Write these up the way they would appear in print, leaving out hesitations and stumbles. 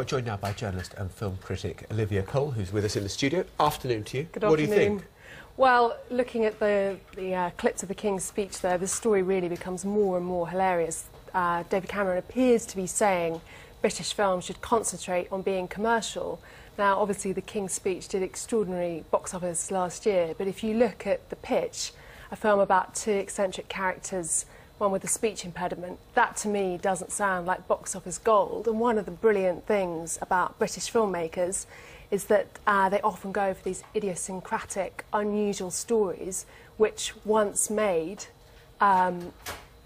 We're joined now by journalist and film critic Olivia Cole, who's with us in the studio. Afternoon to you. Good What afternoon. do you think? Well, looking at the clips of the King's speech there, the story really becomes more and more hilarious. David Cameron appears to be saying British films should concentrate on being commercial. Now, obviously, the King's speech did extraordinary box office last year, but if you look at the pitch, a film about two eccentric characters, one with a speech impediment, that to me doesn't sound like box office gold. And one of the brilliant things about British filmmakers is that they often go for these idiosyncratic, unusual stories, which once made,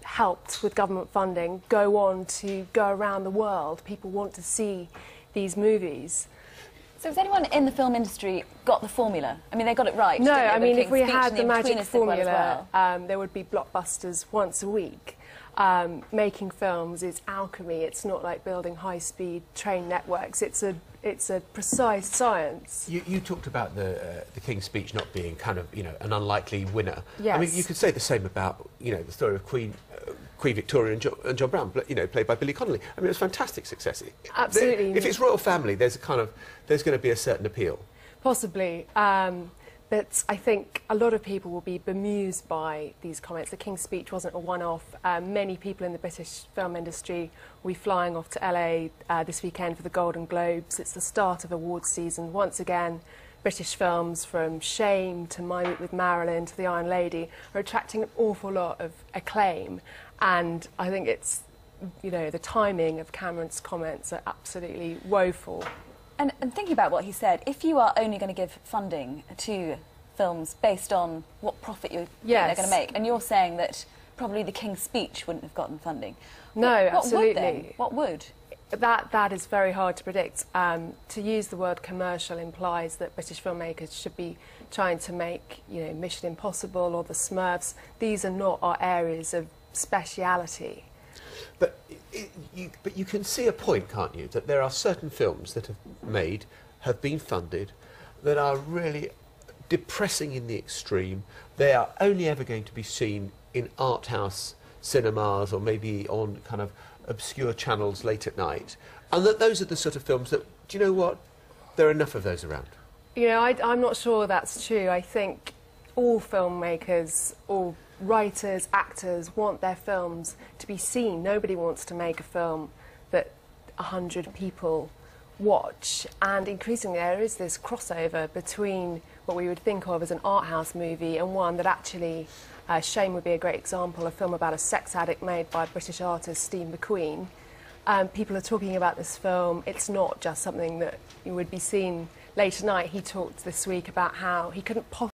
helped with government funding, go on to go around the world. People want to see these movies. So has anyone in the film industry got the formula? I mean, they got it right. No, didn't they? I mean, if we King's had speech the and magic In-Betweeners did well formula, as well. there would be blockbusters once a week. Making films is alchemy. It's not like building high-speed train networks. It's a precise science. You talked about the King's speech not being kind of, an unlikely winner. Yes. I mean, you could say the same about, the story of Queen Victoria and John Brown, played by Billy Connolly. I mean, it was a fantastic success. Absolutely. If it's royal family, there's going to be a certain appeal. Possibly. But I think a lot of people will be bemused by these comments. The King's speech wasn't a one-off. Many people in the British film industry will be flying off to LA this weekend for the Golden Globes. It's the start of awards season. Once again, British films from Shame to My Week with Marilyn to The Iron Lady are attracting an awful lot of acclaim. And I think it's, the timing of Cameron's comments are absolutely woeful. And thinking about what he said, if you are only going to give funding to films based on what profit you think they're going to make, and you're saying that probably the King's speech wouldn't have gotten funding. No, absolutely. What would then? What would? That is very hard to predict. To use the word commercial implies that British filmmakers should be trying to make, Mission Impossible or The Smurfs. These are not our areas of speciality. But you can see a point, can't you, that there are certain films that have been funded, that are really depressing in the extreme. They are only ever going to be seen in art house cinemas or maybe on kind of obscure channels late at night. And that those are the sort of films that, do you know what, there are enough of those around. I'm not sure that's true. I think all filmmakers, all writers, actors want their films to be seen. Nobody wants to make a film that 100 people watch. And increasingly there is this crossover between what we would think of as an art house movie and one that actually, Shame would be a great example, a film about a sex addict made by British artist Steve McQueen. People are talking about this film. It's not just something that would be seen late at night. He talked this week about how he couldn't possibly